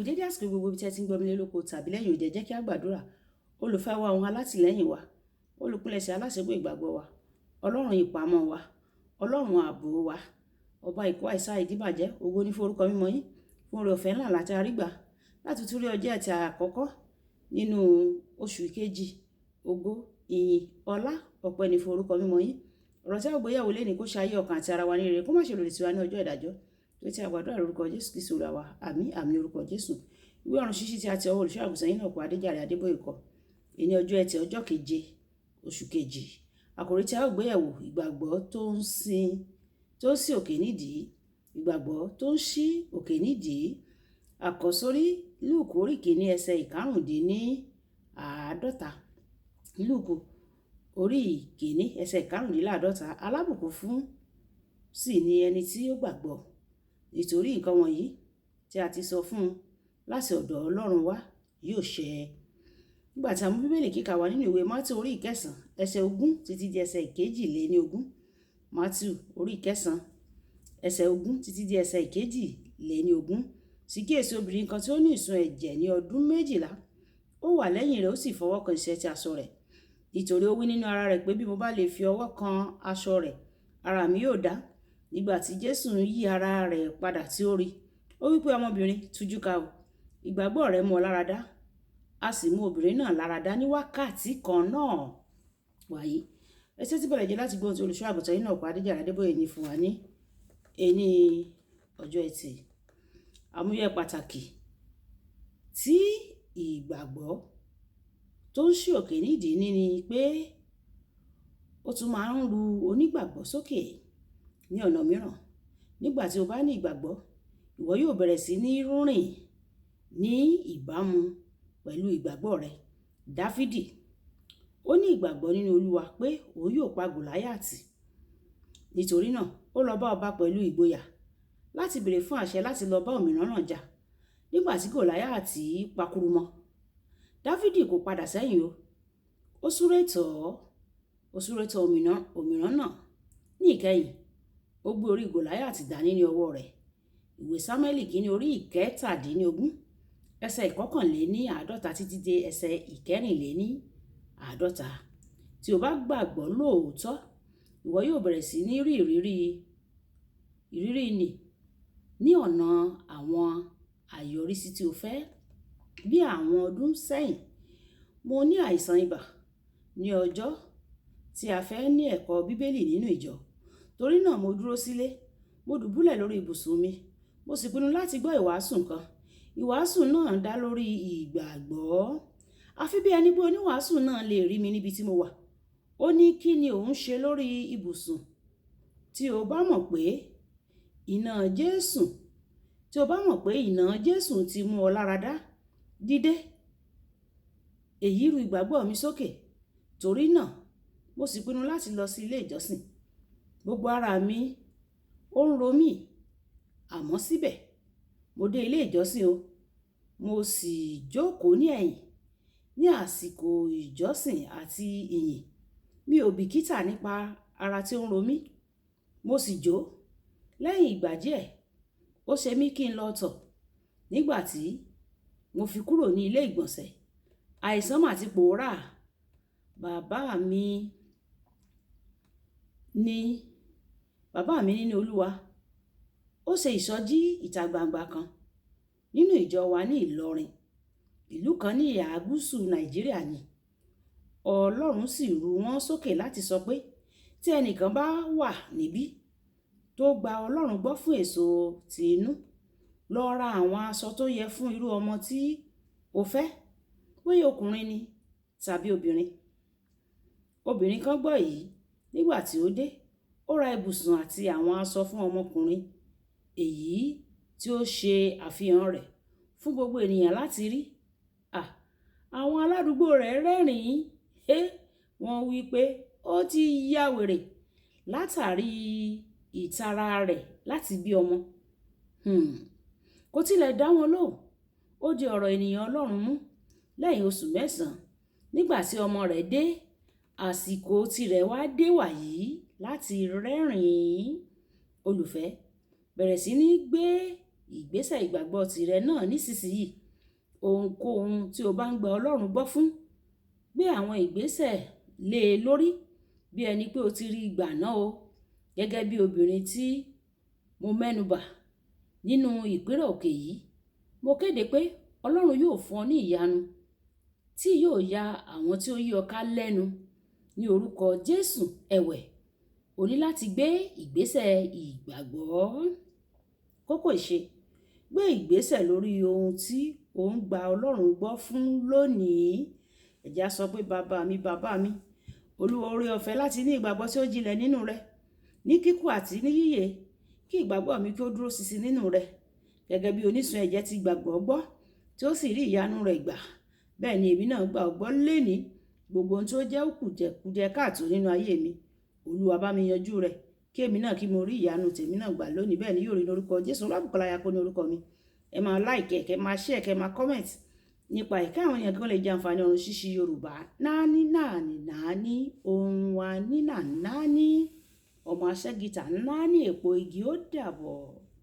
Dédé àsìkò gbogbo ibi tí ẹ ti ń gbọ́ mi lé lóko tàbí lẹ́yìn òde, jẹ́ kí a gbàdúrà. Olùfẹ́ wa, ohun alátìlẹ́yìn wa, olùpilẹ̀ṣẹ̀ aláṣẹ́gun ìgbàgbọ́ wa, ọlọ́run ìpamọ́ wa, ọlọ́run ààbò wa, ọba ìkó àìsà ìdíbàjẹ́, ògo ní fún orúkọ mímọ́ yín, fún oore ọ̀fẹ́ ńlá láti arígbà láti tún rí ọjọ́ ẹtì àkọ́kọ́ nínú oṣù kejì. Ògo, ìyìn, ọlá, ọpẹ́ ní fún orúkọ mímọ́ yín. Ọ̀rọ̀ tí a gbéyẹ̀wò lénìí kó ṣayé ọkàn àti ara wa ní rere, kó má ṣe lòdì sí wa ní ọjọ́ ìdájọ́. Tí a gbàdúrà lórúkọ Jésù Kristi Olúwa wa, àmín àmín lórúkọ Jésù. Ìwé ọ̀run ṣíṣí tí a ti ọwọ́ olùṣọ́-àgùntàn yín náà kọ Adéjàre Adébóyè kọ. Èní ọjọ́ ẹtì ọjọ́ keje oṣù kejì. Àkòrí tí a ó gbéyẹ̀wò: ìgbàgbọ́ tó ń sí òkè nídìí. Ìgbàgbọ́ tó ń ṣí òkè nídìí. Àkọ́sórí: Lúùkù orí kìíní ẹsẹ̀ ìkarùndínláàádọ́ta. Lúùkù orí kìíní ẹsẹ̀ ìkarùndínláàádọ́ta. Alábùkún fún sì ni ẹni tí ó gbàgbọ́, nítorí nǹkan wọ̀nyí tí a ti sọ fún un láti ọ̀dọ̀ Ọlọ́run wá yóò ṣẹ. Nígbà tí a mú Bíbélì kíkà wá nínú ìwé Mátíù orí ìkẹsàn ẹsẹ̀ 20 títí di ẹsẹ̀ ìkejìléníogún. Mátíù orí ìkẹsàn ẹsẹ̀ 20 títí di ẹsẹ̀ ìkejìléníogún. Sì kíyèsí, obìnrin kan tí ó ní ìsun ẹ̀jẹ̀ ní ọdún 12, ó wà lẹ́yìn rẹ̀, ó sì fọwọ́ kan ìṣẹ́tí aṣọ rẹ̀, nítorí ó wí nínú ara rẹ̀ pé, bí mo bá lè fi ọwọ́ kan aṣọ rẹ̀, ara mi yóò dá. Nígbà tí Jésù yí ara rẹ̀ padà tí ó rí, ó wí pé, ọmọbìnrin, tújú ká o, ìgbàgbọ́ rẹ mú ọ láradá. A sì mú obìnrin náà láradá ní wákàtí kan náà. Wàyí, ẹsẹ̀ tí bẹ̀rẹ̀ jẹ́ láti gbóhùn tí olùṣọ́-àgùntàn yín náà kọ Adéjàre Adébóyè ní fún wa ní èní ọjọ́ ẹtì. Àmúyẹ pàtàkì tí ìgbàgbọ́ tó ń ṣí òkè nídìí ní ni pé ó tún máa ń ru onígbàgbọ́ sókè ní ọ̀nà mìíràn. Nígbà tí o bá ní ìgbàgbọ́, ìwọ yóò bẹ̀rẹ̀ sí ní rìn ní ìbámu pẹ̀lú ìgbàgbọ́ rẹ. Dáfídì, ó ní ìgbàgbọ́ nínú Olúwa pé òun yóò pa Gòláyátì. Nítorí náà, ó lọ bá ọba pẹ̀lú ìgboyà láti béèrè fún àṣẹ láti lọ bá òmíràn náà jà. Nígbà tí Gòláyátì pakuru mọ́, Dáfídì kò padà sẹ́yìn o. Ó súré tọ̀ òmíràn náà. Ní ìkẹyìn, ó gbé orí Gòláyátì dání ní ọwọ́ rẹ̀. Ìwé Sámúẹ́lì kìíní orí ìkẹtàdínlógún ẹsẹ̀ ìkọkànléníàádọ́ta títí dé ẹsẹ̀ ìkẹrìnléníàádọ́ta. Tí o bá gbàgbọ́ lóòótọ́, ìwọ yóò bẹ̀rẹ̀ sí ní rí ìrírí ní ọ̀nà àwọn àyọrísí tí o fẹ́. Bí àwọn ọdún sẹ́yìn, mo ní àìsàn ibà ní ọjọ́ tí a fẹ́ ní ẹ̀kọ́ Bíbélì nínú ìjọ. Torí náà mo dúró sílé, mo dùbúlẹ̀ lórí ibùsùn mi, mo sì pinnu láti gbọ́ ìwàásù kan. Ìwàásù náà dá lórí ìgbàgbọ́. Àfi bí ẹni pé oníwàásù náà lè rí mi níbi tí mo wà. Ó ní, kí ni òun ṣe lórí ibùsùn? Tí o bá mọ̀ pé iná Jésù ti mú ọ láradá, dìde. Èyí ru ìgbàgbọ́ mi sókè. Torí náà, mo sì pinnu láti lọ sí ilé ìjọsìn. Gbogbo ara mi ó ń ro mí, àmọ́ síbẹ̀ mo dé ilé ìjọsìn o. Mo sì jókòó ní ẹ̀yìn ní àsìkò ìjọsìn àti ìyìn. Mi ò bìkítà nípa ara tí ó ń ro mí. Mo sì jó. Lẹ́yìn ìgbà díẹ̀, ó ṣe mí kí n lọ tọ̀. Nígbà tí mo fi kúrò ní ilé ìgbọ̀nsẹ̀, àìsàn mà ti pòórá. Bàbá mi nínú Olúwa, ó ṣe ìsọjí ìta gbangba kan nínú ìjọ wa ní Ìlọrin, ìlú kan ní ìhà gúúsù Nàìjíríà ni. Ọlọ́run sì ru wọ́n sókè láti sọ pé, tí ẹnìkan bá wà níbí tó gba Ọlọ́run gbọ́ fún èso ti inú, lọ ra àwọn aṣọ tó yẹ fún irú ọmọ tí o fẹ́, bóyá ọkùnrin ni tàbí obìnrin. Obìnrin kan gbọ́ èyí. Nígbà tí ó dé, ó ra ibùsùn àti àwọn aṣọ fún ọmọkùnrin, èyí tí ó ṣe àfihàn rẹ̀ fún gbogbo ènìyàn láti rí. Àwọn aládùúgbò rẹ̀ rẹ́rìn-ín. Wọ́n wí pé ó ti ya wèrè látàrí ìtara rẹ̀ láti bí ọmọ. Kò tilẹ̀ dá wọn lóhùn. Ó di ọ̀rọ̀ ènìyàn Ọlọ́run mú. Lẹ́yìn oṣù 9, nígbà tí ọmọ rẹ̀ dé, àsìkò tirẹ̀ wá dé wàyí láti rẹ́rìn-ín. Olùfẹ́, bẹ̀rẹ̀ sí ní gbé ìgbésẹ̀ ìgbàgbọ́ tìrẹ náà nísinsìnyí. Ohunkóhun tí o bá ń gba Ọlọ́run gbọ́ fún, gbé àwọn ìgbésẹ̀ lé e lórí bí ẹni pé o ti rí ìgbà náà o. Gẹ́gẹ́ bí obìnrin tí mo mẹ́nubà nínú ìpínrẹ̀ òkè yìí, mo kéde pé Ọlọ́run yóò fún ọ ní ìyanu tí yóò ya àwọn tí ó yí ọ ká lẹ́nu ní orúkọ Jésù. Ẹ̀wẹ̀, o ní láti gbé ìgbésẹ̀ ìgbàgbọ́. Kókó ìṣe: gbé ìgbésẹ̀ lórí ohun tí o ń gba Ọlọ́run gbọ́ fún lónìí. Ẹ jẹ́ á sọ pé bàbá mi, Olúwa, oore ọ̀fẹ́ láti ní ìgbàgbọ́ tí ó jinlẹ̀ nínú rẹ, ní kíkún àti ní yíyè, kí ìgbàgbọ́ mi kí ó dúró ṣinṣin nínú rẹ. Gẹ́gẹ́ bí onísun ẹ̀jẹ̀ ti gbàgbọ́ gbọ́ tí ó sì rí ìyanu rẹ̀ gbà, bẹ́ẹ̀ ni èmi náà gbà ọ́ gbọ́ lénìí. Gbogbo ohun tí ó jẹ́ kùjẹkùjẹ káàtó nínú ayé mi, Olúwa bá mi yanjú rẹ̀, kí èmi náà kí mo rí ìyanu tèmi náà gbà lónìí. Bẹ́ẹ̀ ni yóò rí lórúkọ Jésù. Olúwabùkọ́lá Ayako ní orúkọ mi. Ẹ máa like, kẹ́ máa share, kẹ́ máa comment nípa ìka àwọn èèyàn kan lè jẹ àǹfààní ọ̀run ṣíṣí Yorùbá. Náání ohun wa nínà náání ọmọ aṣẹ́gìtà náání èpo igi. Ó dàbọ̀.